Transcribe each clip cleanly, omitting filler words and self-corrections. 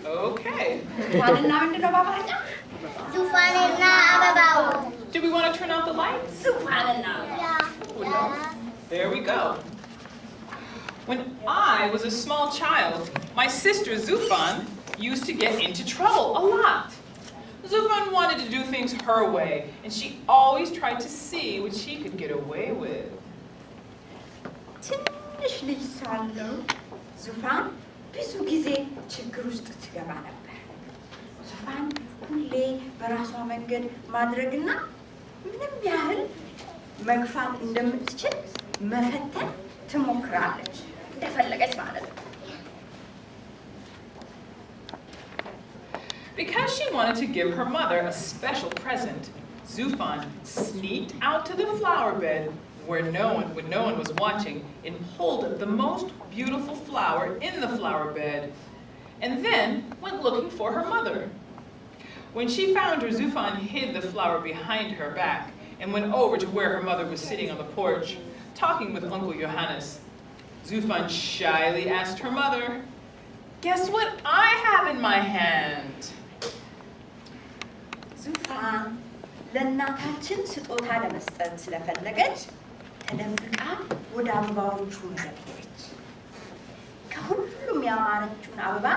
Okay. Do we want to turn out the lights? Yeah. There we go. When I was a small child, my sister Zufan used to get into trouble a lot. Zufan wanted to do things her way, and she always tried to see what she could get away with. ትንሽ ልጅ ሳለሁ ዙፋን ብዙ ጊዜ ችግር ውስጥ ትገባ ነበር። ዙፋን ሁሌ በራሷ መንገድ ማድረግና ምንም ያህል መግፋት እንደምትችል መፈተን ትሞክራለች። እንደፈለገች ማለት ነው። Because she wanted to give her mother a special present, Zufan sneaked out to the flower bed when no one was watching, and pulled the most beautiful flower in the flower bed, and then went looking for her mother. When she found her, Zufan hid the flower behind her back and went over to where her mother was sitting on the porch, talking with Uncle Johannes. Zufan shyly asked her mother, "Guess what I have in my hand?" ዙፋን ለእናታችን ስጦታ ለመስጠት ስለፈለገች ተደብቃ ወደ አበባዎቹ መለከተች። ከሁሉም ያማረችውን አበባ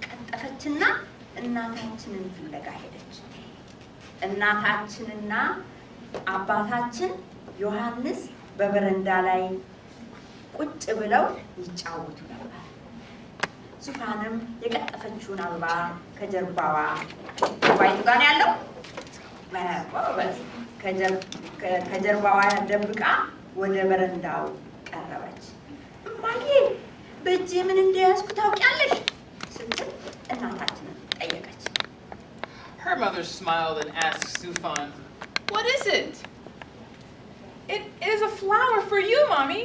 ቀጠፈችና እናታችንን ፍለጋ ሄደች። እናታችንና አባታችን ዮሐንስ በበረንዳ ላይ ቁጭ ብለው ይጫወቱ ነበር። ዙፋንም የቀጠፈችውን አበባ ከጀርባዋ ባይቱ ጋር ያለው ከጀርባዋ ደብቃ ወደ በረንዳው ቀረበች። እማዬ በእጄ ምን እንደያዝኩ ታውቂያለሽ? ስትል እናታችንን ጠየቀች። Her mother smiled and asked Zufan, "What is it?" It is a flower for you, Mommy,"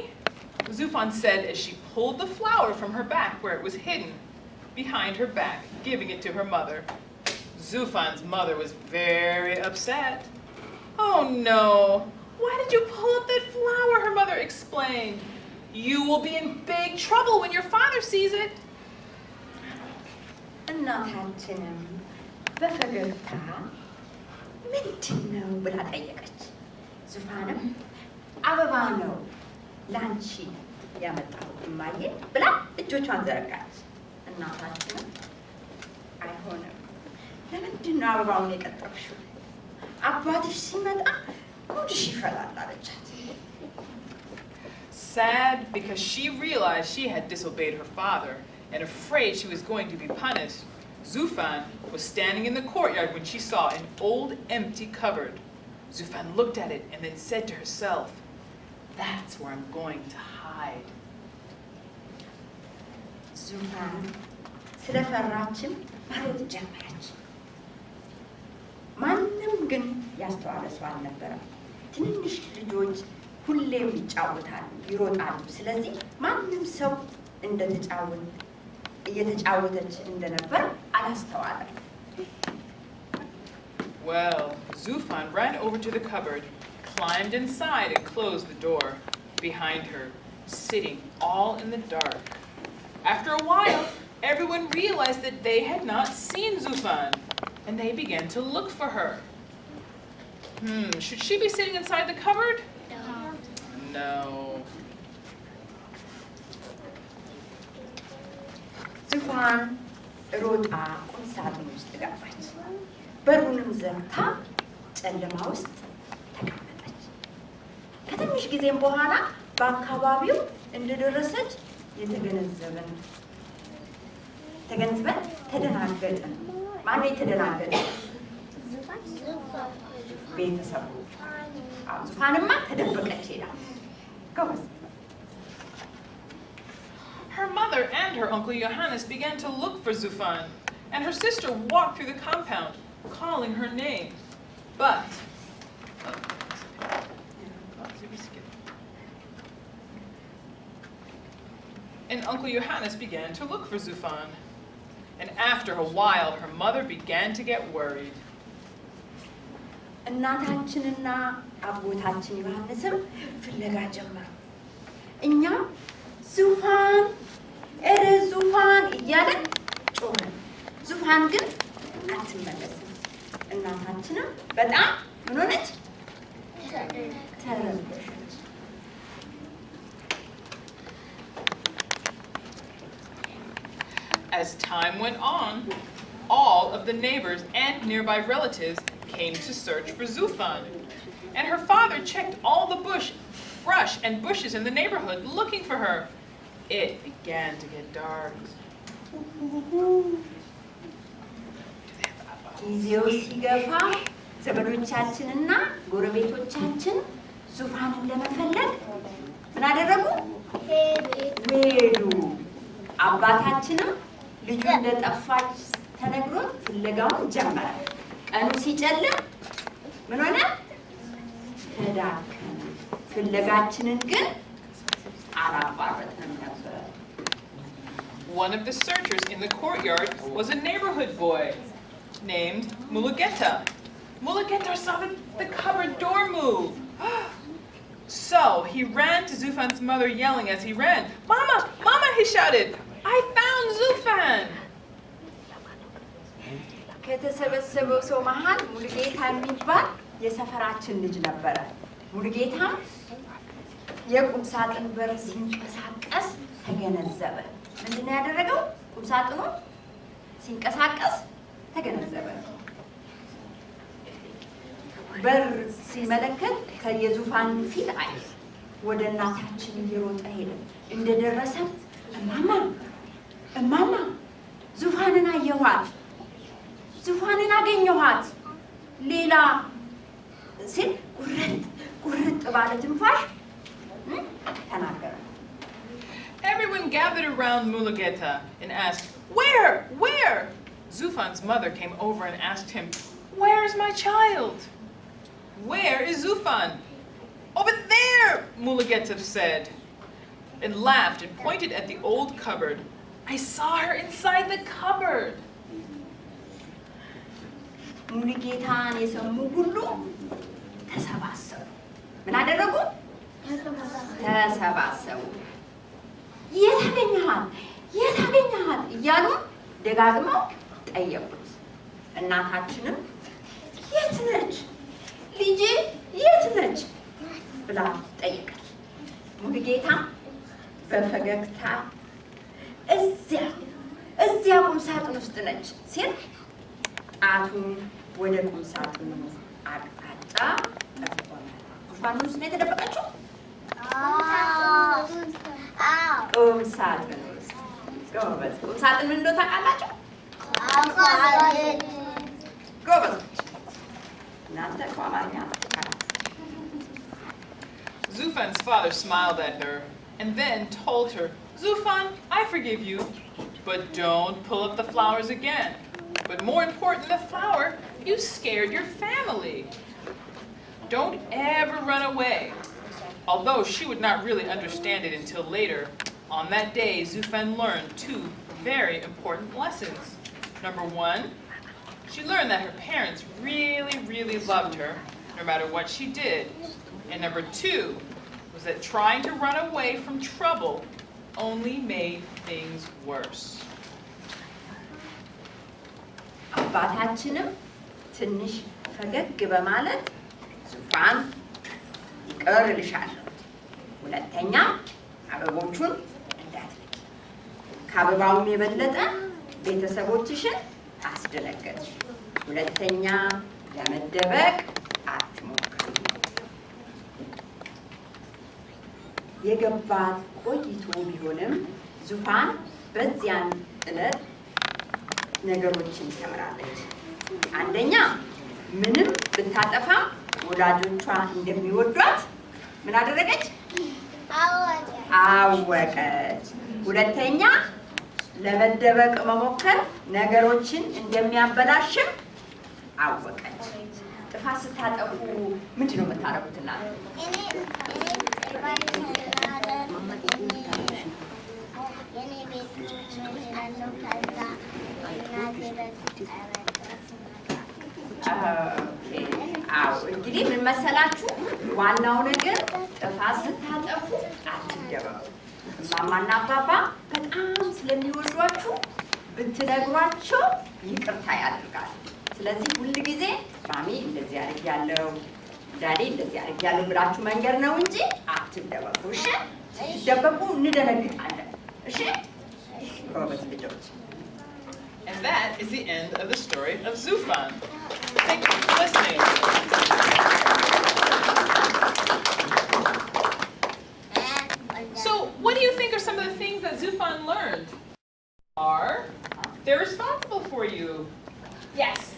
Zufan said as she pulled the flower from her back where it was hidden behind her back, giving it to her mother. Zufan's mother was very upset. "Oh no, why did you pull up that flower?" her mother explained. "You will be in big trouble when your father sees it." እናታችንም በፈገግታ ምንድን ነው ብላ ጠየቀች። ዙፋንም አበባ ነው ላንቺ ያመጣሁት እማዬ ብላ እጆቿን ዘረጋች። እናታችንም አይሆንም፣ ለምንድን ነው አበባውን የቀጠፍሽው? አባትሽ ሲመጣ ጉድሽ ይፈላል አለቻት። Sad because she realized she had disobeyed her father and afraid she was going to be punished, Zufan was standing in the courtyard when she saw an old empty cupboard. Zufan looked at it and then said to herself, "That's where I'm going to hide." ዙፋን ስለፈራችም መሮጥ ጀመረች። ማንም ግን ያስተዋለ ሰው አልነበረም። ትንንሽ ልጆች ሁሌም ይጫወታሉ፣ ይሮጣሉ። ስለዚህ ማንም ሰው እየተጫወተች እንደነበር አላስተዋለም። Well, Zufan ran over to the cupboard, climbed inside and closed the door behind her, sitting all in the dark. After a while, everyone realized that they had not seen Zufan, and they began to look for her. Should she be sitting inside the cupboard? No. ዙፋን ሮጣ ቁም ሳጥን ውስጥ ገባች። በሩንም ዘግታ ጨለማ ውስጥ ተቀመጠች። ከትንሽ ጊዜም በኋላ በአካባቢው እንደደረሰች ተገንዝበን ተደናገጥን። ማነው የተደናገጠ? ቤተሰቡ። ዙፋንማ ተደበቀች ሄዳ። ጎበዝ። Her mother and her Uncle Johannes began to look for Zufan, and her sister walked through the compound, calling her name. But and Uncle Johannes began to look for Zufan. And after a while, her mother began to get worried. እናታችንና አቦታችን ዮሐንስም ፍለጋ ጀመሩ። እኛም ዙፋን ዙፋን እያለን ጮህን። ዙፋን ግን አትመለስም እናታችንም በጣም ምን ሆነች ተረበሸች As time went on, all of the neighbors and nearby relatives came to search for Zufan. And her father checked all the brush and bushes in the neighborhood looking for her. It began to get dark. ጊዜው ሲገፋ ዘመዶቻችንና ጎረቤቶቻችን ዙፋንን ለመፈለግ ምን አደረጉ? ሄዱ። አባታችንም ልጁ እንደጠፋች ተነግሮት ፍለጋውን ጀመረ። ቀኑ ሲጨልም ምን ሆነ? ተዳከመ። ፍለጋችንን ግን አላቋረጥንም ነበር። One of the searchers in the courtyard was a neighborhood boy named Mulugeta. Mulugeta saw the cupboard door move. So he ran to Zufan's mother yelling as he ran. Mama, Mama, he shouted. I found Zufan. ከተሰበሰበው ሰው መሃል ሙሉጌታ የሚባል የሰፈራችን ልጅ ነበረ። ሙሉጌታ የቁም ሳጥን በር ሲንቀሳቀስ ተገነዘበ። ምንድነው ያደረገው? ቁም ሳጥኑ ሲንቀሳቀስ ተገነዘበ። በር ሲመለከት ከየዙፋን ፊት አየ። ወደ እናታችን እየሮጠ ሄደ። እንደደረሰ እማማ ዙፋንን አየኋት፣ ዙፋንን አገኘኋት ሌላ ሲል ቁርጥ ባለ ትንፋሽ ተናገረ። Everyone gathered around Mulugeta and asked, Where? Zufan's mother came over and asked him, Where is my child? Where is Zufan? Over there, Mulugeta said, and laughed and pointed at the old cupboard. I saw her inside the cupboard. ሙሉጌታን የሰሙ ሁሉ ተሰባሰቡ። ምን አደረጉ? ተሰባሰቡ። የት አገኘሃት እያሉ ደጋግመው ጠየቁት። እናታችንም የት ነች ልጄ የት ነች ብላ ጠየቀች። ሙሉጌታ በፈገግታ እዚያ ቁም ሳጥን ውስጥ ነች ሲል ጣቱን ወደ ቁም ሳጥኑ አቅጣጫ ጠቆመ። ዙፋን ውስጥ ነው የተደበቀችው? ቁም ሳጥን ውስጥ። ጎበዝ። ቁም ሳጥን ምን እንደሆነ ታውቃላችሁ? ጎበዝ። እናንተ ከአማርኛ Zufan's father smiled at her and then told her, Zufan, I forgive you, but don't pull up the flowers again. But more important than the flower, you scared your family. Don't ever run away. Although she would not really understand it until later, on that day, Zufan learned two very important lessons. Number one, she learned that her parents really, really loved her, no matter what she did. And number two was that trying to run away from trouble only made things worse. አባታችንም ትንሽ ፈገግ በማለት ዙፋን ይቀርልሻል፣ ሁለተኛ አበቦቹን እንዳትነኪ፣ ከአበባውም የበለጠ ቤተሰቦችሽን አስደነገጥሽ፣ ሁለተኛ ለመደበቅ አትሞክሪ። የገባት ቆይቶ ቢሆንም ዙፋን በዚያን ዕለት ነገሮችን ተምራለች። አንደኛ ምንም ብታጠፋ ወላጆቿ እንደሚወዷት ምን አደረገች? አወቀች። ሁለተኛ ለመደበቅ መሞከር ነገሮችን እንደሚያበላሽም አወቀች። ጥፋት ስታጠፉ ምንድን ነው የምታረጉት? እንግዲህ ምን መሰላችሁ? ዋናው ነገር ጥፋት ስታጠፉ አትደበቁ። ማማና አባባ በጣም ስለሚወዷችሁ ብትነግሯቸው ይቅርታ ያድርጋሉ። ስለዚህ ሁሉ ጊዜ ማሚ እንደዚህ አድርጊያለሁ ዳዲ እንደዚህ አድርጊያለሁ ብላችሁ መንገር ነው እንጂ አትደበቁ። እሺ? ሲደበቁ እንደነግጣለን። እሺ? ጎበዝ ልጆች። And that is the end of the story of Zufan. Thank you for listening. So, what do you think are some of the things that Zufan learned? They're responsible for you. Yes.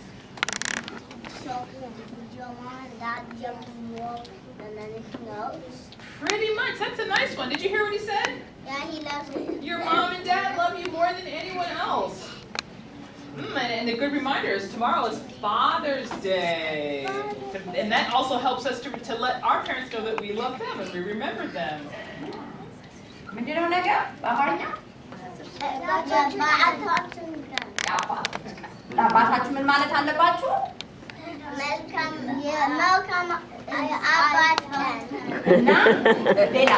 So, your mom and dad jump more than anything else? Pretty much. That's a nice one. Did you hear what he said? Yeah, he loves me. Your mom and dad love you more than anyone else. And a good reminder is tomorrow is Father's Day. And that also helps us to let our parents know that we love them and we remember them. ለአባታችሁ ምን ማለት አለባችሁ? መልካም አባት እና ሌላ